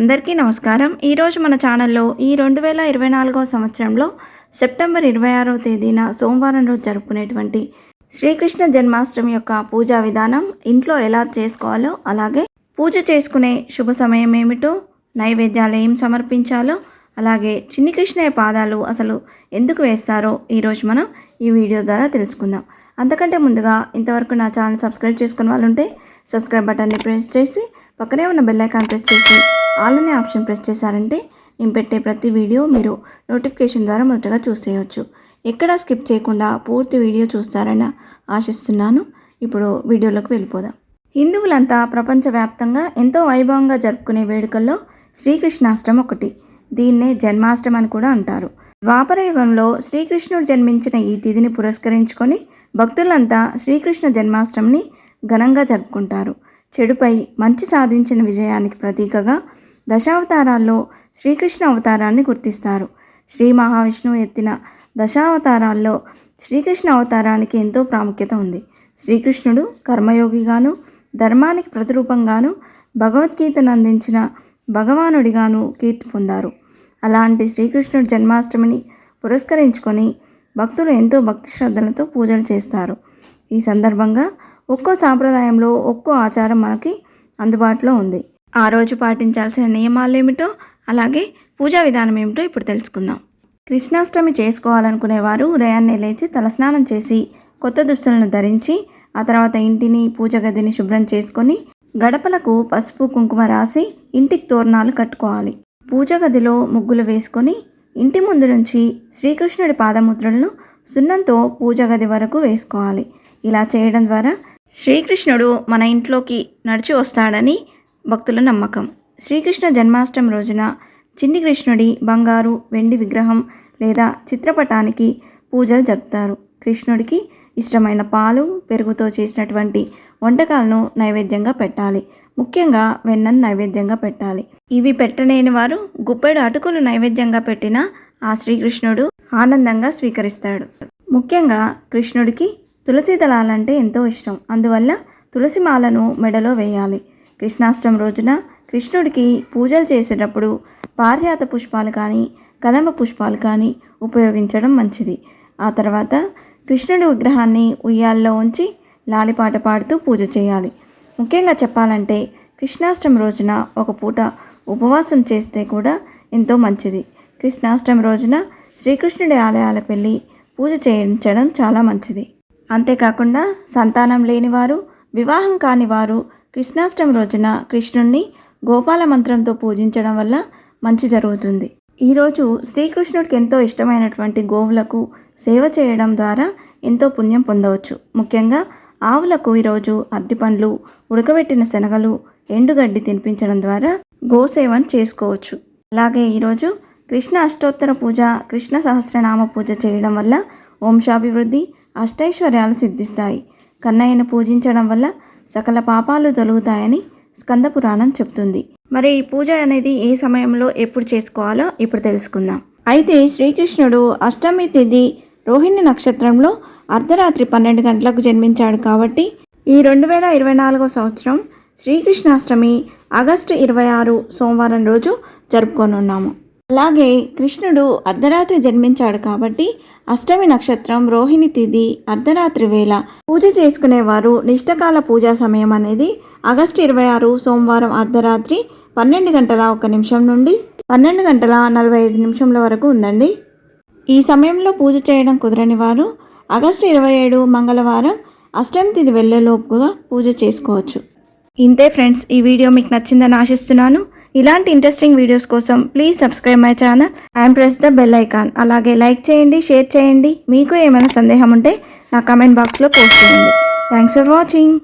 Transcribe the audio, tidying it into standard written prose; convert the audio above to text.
అందరికీ నమస్కారం। ఈరోజు మన ఛానల్లో ఈ 2024వ సంవత్సరంలో సెప్టెంబర్ 26వ తేదీన సోమవారం రోజు జరుపుకునేటువంటి శ్రీకృష్ణ జన్మాష్టమి యొక్క పూజా విధానం, ఇంట్లో ఎలా చేసుకోవాలో, అలాగే పూజ చేసుకునే శుభ సమయం ఏమిటో, నైవేద్యాలు ఏం సమర్పించాలో, అలాగే చిన్ని కృష్ణయ్య పాదాలు అసలు ఎందుకు వేస్తారో ఈరోజు మనం ఈ వీడియో ద్వారా తెలుసుకుందాం। అంతకంటే ముందుగా ఇంతవరకు నా ఛానల్ సబ్స్క్రైబ్ చేసుకున్న వాళ్ళు ఉంటే సబ్స్క్రైబ్ బటన్ని ప్రెస్ చేసి పక్కనే ఉన్న బెల్ ఐకాన్ ప్రెస్ చేసి ఆల్ అనే ఆప్షన్ ప్రెస్ చేశారంటే నేను పెట్టే ప్రతి వీడియో మీరు నోటిఫికేషన్ ద్వారా మొదటగా చూసేయచ్చు। ఎక్కడా స్కిప్ చేయకుండా పూర్తి వీడియో చూస్తారని ఆశిస్తున్నాను। ఇప్పుడు వీడియోలోకి వెళ్ళిపోదాం। హిందువులంతా ప్రపంచవ్యాప్తంగా ఎంతో వైభవంగా జరుపుకునే వేడుకల్లో శ్రీకృష్ణాష్టమి ఒకటి। దీన్నే జన్మాష్టమి అని కూడా అంటారు। ద్వాపర యుగంలో శ్రీకృష్ణుడు జన్మించిన ఈ తిథిని పురస్కరించుకొని భక్తులంతా శ్రీకృష్ణ జన్మాష్టమిని ఘనంగా జరుపుకుంటారు। చెడుపై మంచి సాధించిన విజయానికి ప్రతీకగా దశావతారాల్లో శ్రీకృష్ణ అవతారాన్ని గుర్తిస్తారు। శ్రీ మహావిష్ణువు ఎత్తిన దశావతారాల్లో శ్రీకృష్ణ అవతారానికి ఎంతో ప్రాముఖ్యత ఉంది। శ్రీకృష్ణుడు కర్మయోగిగాను, ధర్మానికి ప్రతిరూపంగాను, భగవద్గీతను అందించిన భగవానుడిగాను కీర్తి పొందారు। అలాంటి శ్రీకృష్ణుడి జన్మాష్టమిని పురస్కరించుకొని భక్తులు ఎంతో భక్తి శ్రద్ధలతో పూజలు చేస్తారు। ఈ సందర్భంగా ఒక్కో సాంప్రదాయంలో ఒక్కో ఆచారం మనకి అందుబాటులో ఉంది। ఆ రోజు పాటించాల్సిన నియమాలు ఏమిటో, అలాగే పూజా విధానం ఏమిటో ఇప్పుడు తెలుసుకుందాం। కృష్ణాష్టమి చేసుకోవాలనుకునేవారు ఉదయాన్నే లేచి తలస్నానం చేసి కొత్త దుస్తులను ధరించి ఆ తర్వాత ఇంటిని, పూజ గదిని శుభ్రం చేసుకొని గడపలకు పసుపు కుంకుమ రాసి ఇంటికి తోరణాలు కట్టుకోవాలి। పూజ గదిలో ముగ్గులు వేసుకొని ఇంటి ముందు నుంచి శ్రీకృష్ణుడి పాదముద్రలను సున్నంతో పూజ గది వరకు వేసుకోవాలి। ఇలా చేయడం ద్వారా శ్రీకృష్ణుడు మన ఇంట్లోకి నడిచి వస్తాడని భక్తుల నమ్మకం। శ్రీకృష్ణ జన్మాష్టమి రోజున చిన్ని కృష్ణుడి బంగారు, వెండి విగ్రహం లేదా చిత్రపటానికి పూజలు జరుపుతారు। కృష్ణుడికి ఇష్టమైన పాలు, పెరుగుతో చేసినటువంటి వంటకాలను నైవేద్యంగా పెట్టాలి। ముఖ్యంగా వెన్నను నైవేద్యంగా పెట్టాలి। ఇవి పెట్టలేని వారు గుప్పెడు అటుకులు నైవేద్యంగా పెట్టినా ఆ శ్రీకృష్ణుడు ఆనందంగా స్వీకరిస్తాడు। ముఖ్యంగా కృష్ణుడికి తులసి దళాలంటే ఎంతో ఇష్టం, అందువల్ల తులసి మాలను మెడలో వేయాలి। కృష్ణాష్టమి రోజున కృష్ణుడికి పూజలు చేసేటప్పుడు పారిజాత పుష్పాలు కానీ, కదంబ పుష్పాలు కానీ ఉపయోగించడం మంచిది। ఆ తర్వాత కృష్ణుడి విగ్రహాన్ని ఉయ్యాల్లో ఉంచి లాలిపాట పాడుతూ పూజ చేయాలి। ముఖ్యంగా చెప్పాలంటే కృష్ణాష్టమి రోజున ఒక పూట ఉపవాసం చేస్తే కూడా ఎంతో మంచిది। కృష్ణాష్టమి రోజున శ్రీకృష్ణుడి ఆలయాలకు వెళ్ళి పూజ చేయించడం చాలా మంచిది। అంతేకాకుండా సంతానం లేనివారు, వివాహం కాని వారు కృష్ణాష్టమి రోజున కృష్ణుణ్ణి గోపాల మంత్రంతో పూజించడం వల్ల మంచి జరుగుతుంది। ఈరోజు శ్రీకృష్ణుడికి ఎంతో ఇష్టమైనటువంటి గోవులకు సేవ చేయడం ద్వారా ఎంతో పుణ్యం పొందవచ్చు। ముఖ్యంగా ఆవులకు ఈరోజు అరటిపండ్లు, ఉడకబెట్టిన శనగలు, ఎండుగడ్డి తినిపించడం ద్వారా గోసేవను చేసుకోవచ్చు। అలాగే ఈరోజు కృష్ణ అష్టోత్తర పూజ, కృష్ణ సహస్రనామ పూజ చేయడం వల్ల వంశాభివృద్ధి, అష్టైశ్వర్యాలు సిద్ధిస్తాయి। కన్నయ్యను పూజించడం వల్ల సకల పాపాలు తొలగుతాయని స్కంద పురాణం చెప్తుంది। మరి ఈ పూజ అనేది ఏ సమయంలో ఎప్పుడు చేసుకోవాలో ఇప్పుడు తెలుసుకుందాం। అయితే శ్రీకృష్ణుడు అష్టమి తిథి రోహిణి నక్షత్రంలో అర్ధరాత్రి 12 గంటలకు జన్మించాడు కాబట్టి ఈ 2024వ సంవత్సరం శ్రీకృష్ణాష్టమి ఆగస్టు 26 సోమవారం రోజు జరుపుకోనున్నాము। అలాగే కృష్ణుడు అర్ధరాత్రి జన్మించాడు కాబట్టి అష్టమి నక్షత్రం, రోహిణి తిథి, అర్ధరాత్రి వేళ పూజ చేసుకునేవారు నిష్టకాల పూజా సమయం అనేది ఆగస్టు 26 సోమవారం అర్ధరాత్రి 12 గంటల 1 నిమిషం నుండి 12 గంటల 45 నిమిషంల వరకు ఉందండి। ఈ సమయంలో పూజ చేయడం కుదరని వారు ఆగస్టు 27 మంగళవారం అష్టమి తిథి వెళ్ళేలోపుగా పూజ చేసుకోవచ్చు। ఇంతే ఫ్రెండ్స్, ఈ వీడియో మీకు నచ్చిందని ఆశిస్తున్నాను। ఇలాంటి ఇంట్రెస్టింగ్ వీడియోస్ కోసం please subscribe my channel and press the bell icon. అలాగే లైక్ చేయండి, షేర్ చేయండి। మీకు ఏమైనా సందేహం ఉంటే నా కామెంట్ బాక్స్లో పోస్ట్ చేయండి। Thanks for watching.